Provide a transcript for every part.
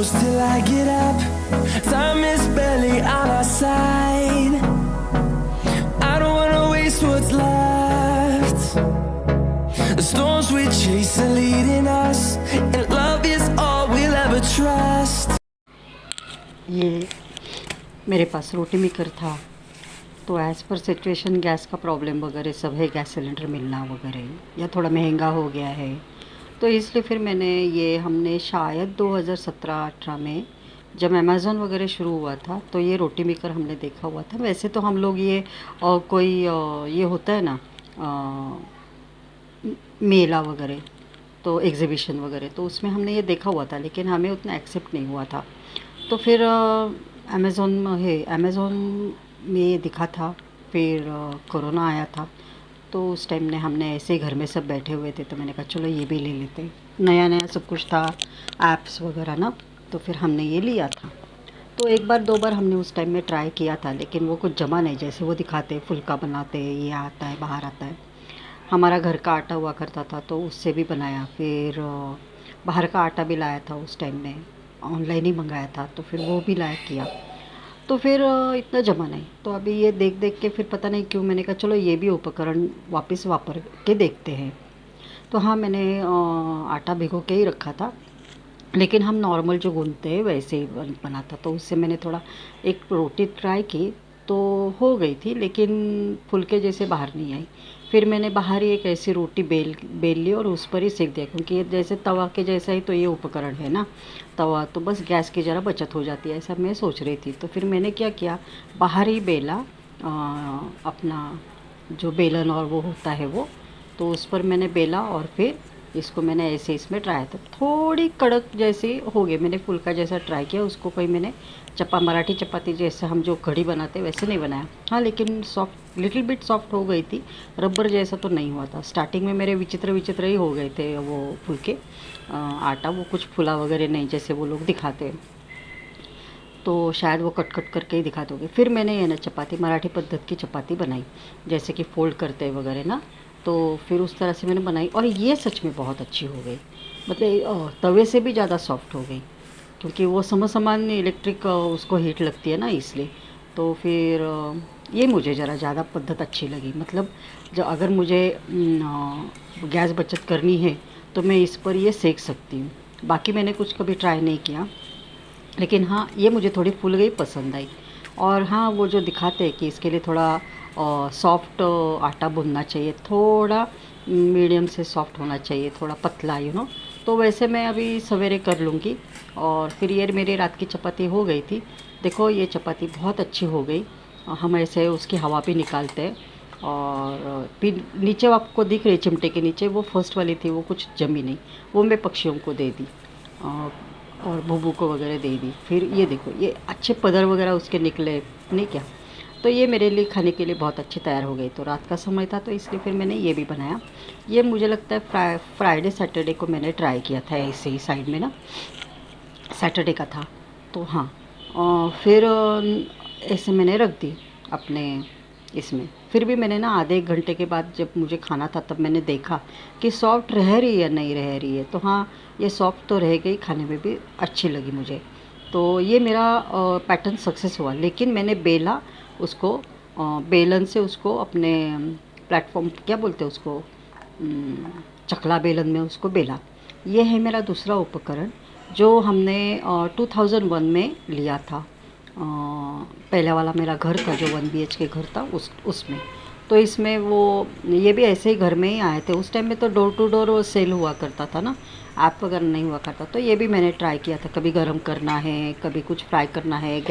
close till I get up. Time is barely on our side. I don't wanna waste what's left. The storms we chase are leading us, and love is all we'll ever trust. ये मेरे पास रोटी maker था, तो as per situation gas का problem वगैरह सब है, gas cylinder मिलना वगैरह या थोड़ा महंगा हो गया है, तो इसलिए फिर हमने शायद 2017-18 में जब अमेज़न वगैरह शुरू हुआ था तो ये रोटी मेकर हमने देखा हुआ था। वैसे तो हम लोग ये ये होता है ना मेला वगैरह, तो एग्ज़िबिशन वगैरह, तो उसमें हमने ये देखा हुआ था, लेकिन हमें उतना एक्सेप्ट नहीं हुआ था। तो फिर अमेज़ोन में दिखा था। फिर कोरोना आया था, तो उस टाइम ने हमने ऐसे ही घर में सब बैठे हुए थे, तो मैंने कहा चलो ये भी ले लेते हैं। नया नया सब कुछ था, ऐप्स वगैरह ना, तो फिर हमने ये लिया था। तो एक बार दो बार हमने उस टाइम में ट्राई किया था, लेकिन वो कुछ जमा नहीं, जैसे वो दिखाते फुल्का बनाते, ये आता है बाहर आता है। हमारा घर का आटा हुआ करता था, तो उससे भी बनाया। फिर बाहर का आटा भी लाया था उस टाइम में, ऑनलाइन ही मंगाया था, तो फिर वो भी लाया किया। तो फिर इतना जमा नहीं, तो अभी ये देख देख के फिर पता नहीं क्यों मैंने कहा चलो ये भी उपकरण वापस वापर के देखते हैं। तो हाँ, मैंने आटा भिगो के ही रखा था, लेकिन हम नॉर्मल जो गूंथते हैं वैसे ही बना था। तो उससे मैंने थोड़ा एक रोटी ट्राई की, तो हो गई थी, लेकिन फुलके जैसे बाहर नहीं आई। फिर मैंने बाहर ही एक ऐसी रोटी बेल ली और उस पर ही सेक दिया, क्योंकि ये जैसे तवा के जैसा ही तो ये उपकरण है ना तवा, तो बस गैस की ज़रा बचत हो जाती है, ऐसा मैं सोच रही थी। तो फिर मैंने क्या किया, बाहर ही बेला, अपना जो बेलन और वो होता है वो, तो उस पर मैंने बेला और फिर इसको मैंने ऐसे इसमें ट्राई था, थोड़ी कड़क जैसी हो गई। मैंने फुल्का जैसा ट्राई किया, उसको कोई मैंने मराठी चपाती जैसे हम जो कढ़ी बनाते वैसे नहीं बनाया। हाँ, लेकिन सॉफ्ट, लिटिल बिट सॉफ्ट हो गई थी, रबर जैसा तो नहीं हुआ था। स्टार्टिंग में मेरे विचित्र विचित्र ही हो गए थे वो फुल्के, आटा वो कुछ फुला वगैरह नहीं जैसे वो लोग दिखाते हैं, तो शायद वो कट कट करके ही दिखाते होंगे। फिर मैंने ये ना चपाती, मराठी पद्धत की चपाती बनाई, जैसे कि फोल्ड करते वगैरह ना, तो फिर उस तरह से मैंने बनाई, और ये सच में बहुत अच्छी हो गई। मतलब तवे से भी ज़्यादा सॉफ्ट हो गई, क्योंकि वो समान इलेक्ट्रिक उसको हीट लगती है ना, इसलिए। तो फिर ये मुझे ज़रा ज़्यादा पद्धत अच्छी लगी। मतलब जो अगर मुझे गैस बचत करनी है तो मैं इस पर ये सेक सकती हूँ। बाकी मैंने कुछ कभी ट्राई नहीं किया, लेकिन हाँ, ये मुझे थोड़ी फूल गई, पसंद आई। और हाँ, वो जो दिखाते हैं कि इसके लिए थोड़ा सॉफ्ट आटा भूनना चाहिए, थोड़ा मीडियम से सॉफ्ट होना चाहिए, थोड़ा पतला, तो वैसे मैं अभी सवेरे कर लूँगी। और फिर ये मेरी रात की चपाती हो गई थी। देखो, ये चपाती बहुत अच्छी हो गई। हम ऐसे उसकी हवा भी निकालते हैं, और फिर नीचे आपको दिख रही चिमटे के नीचे वो फर्स्ट वाली थी, वो कुछ जमी नहीं, वो मैं पक्षियों को दे दी, और भूबू को वगैरह दे दी। फिर ये देखो, ये अच्छे पदर वगैरह उसके निकले नहीं क्या, तो ये मेरे लिए खाने के लिए बहुत अच्छी तैयार हो गई। तो रात का समय था, तो इसलिए फिर मैंने ये भी बनाया। ये मुझे लगता है फ्राइडे सैटरडे को मैंने ट्राई किया था, ऐसे ही साइड में ना, सैटरडे का था। तो हाँ, फिर ऐसे मैंने रख दी अपने इसमें। फिर भी मैंने ना आधे एक घंटे के बाद जब मुझे खाना था, तब मैंने देखा कि सॉफ्ट रह रही है नहीं रह रही है। तो हाँ, ये सॉफ्ट तो रह गई, खाने में भी अच्छी लगी मुझे। तो ये मेरा पैटर्न सक्सेस हुआ। लेकिन मैंने बेला उसको, बेलन से उसको अपने प्लेटफॉर्म, क्या बोलते हैं उसको, चकला बेलन में उसको बेला। ये है मेरा दूसरा उपकरण, जो हमने 2001 में लिया था। पहले वाला मेरा घर था, जो 1 BHK घर था, उसमें। तो इसमें वो ये भी ऐसे ही घर में ही आए थे। उस टाइम में तो डोर टू डोर वो सेल हुआ करता था ना, ऐप वगैरह नहीं हुआ करता। तो ये भी मैंने ट्राई किया था, कभी गर्म करना है, कभी कुछ फ्राई करना है,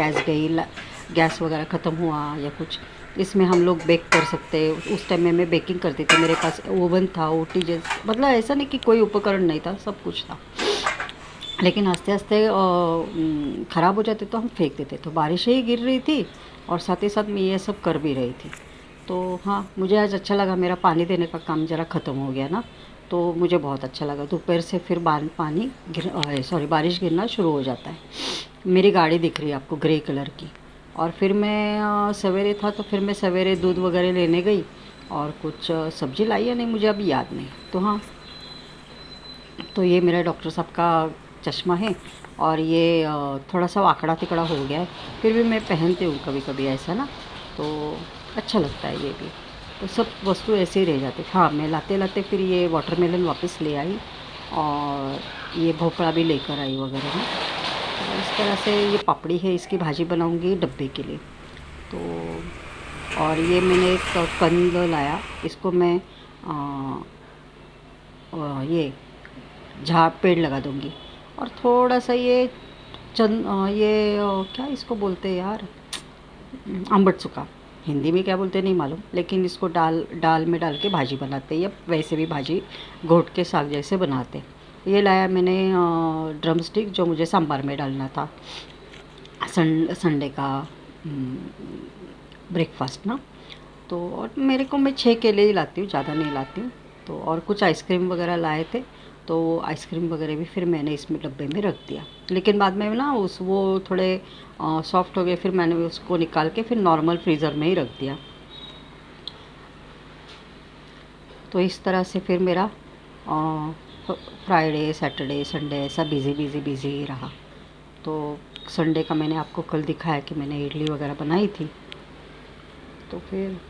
गैस वगैरह ख़त्म हुआ या कुछ, इसमें हम लोग बेक कर सकते हैं। उस टाइम में मैं बेकिंग करती थी, मेरे पास ओवन था, ओटी जैसे, मतलब ऐसा नहीं कि कोई उपकरण नहीं था, सब कुछ था। लेकिन आस्ते आस्ते ख़राब हो जाते तो हम फेंक देते। तो बारिश ही गिर रही थी, और साथ ही साथ मैं ये सब कर भी रही थी। तो हाँ, मुझे आज अच्छा लगा, मेरा पानी देने का काम ज़रा ख़त्म हो गया ना, तो मुझे बहुत अच्छा लगा। दोपहर से फिर बारिश गिरना शुरू हो जाता है। मेरी गाड़ी दिख रही है आपको, ग्रे कलर की। और फिर मैं सवेरे था, तो फिर मैं सवेरे दूध वगैरह लेने गई, और कुछ सब्ज़ी लाई या नहीं मुझे अभी याद नहीं। तो हाँ, तो ये मेरा डॉक्टर साहब का चश्मा है, और ये थोड़ा सा आकड़ा तिकड़ा हो गया है, फिर भी मैं पहनती हूँ कभी कभी ऐसा ना, तो अच्छा लगता है ये भी। तो सब वस्तु ऐसे ही रह जाती। हाँ, मैं लाते लाते फिर ये वाटरमेलन वापस ले आई और ये भोपड़ा भी लेकर आई वगैरह ना। तो इस तरह से ये पापड़ी है, इसकी भाजी बनाऊँगी डब्बे के लिए। तो और ये मैंने एक कंद लाया, इसको मैं ये झाड़ पेड़ लगा दूँगी। और थोड़ा सा ये क्या इसको बोलते हैं यार, अम्बट चुका, हिंदी में क्या बोलते हैं नहीं मालूम, लेकिन इसको दाल में डाल के भाजी बनाते हैं, या वैसे भी भाजी घोट के साग जैसे बनाते हैं। ये लाया मैंने ड्रम स्टिक, जो मुझे सांभर में डालना था संडे का ब्रेकफास्ट ना। तो और मेरे को, मैं 6 केले ही लाती हूँ, ज़्यादा नहीं लाती हूँ। तो और कुछ आइसक्रीम वगैरह लाए थे, तो आइसक्रीम वगैरह भी फिर मैंने इसमें डब्बे में रख दिया। लेकिन बाद में ना वो थोड़े सॉफ्ट हो गए, फिर मैंने उसको निकाल के फिर नॉर्मल फ्रीज़र में ही रख दिया। तो इस तरह से फिर मेरा फ्राइडे सैटरडे संडे ऐसा बिज़ी ही रहा। तो संडे का मैंने आपको कल दिखाया कि मैंने इडली वगैरह बनाई थी। तो फिर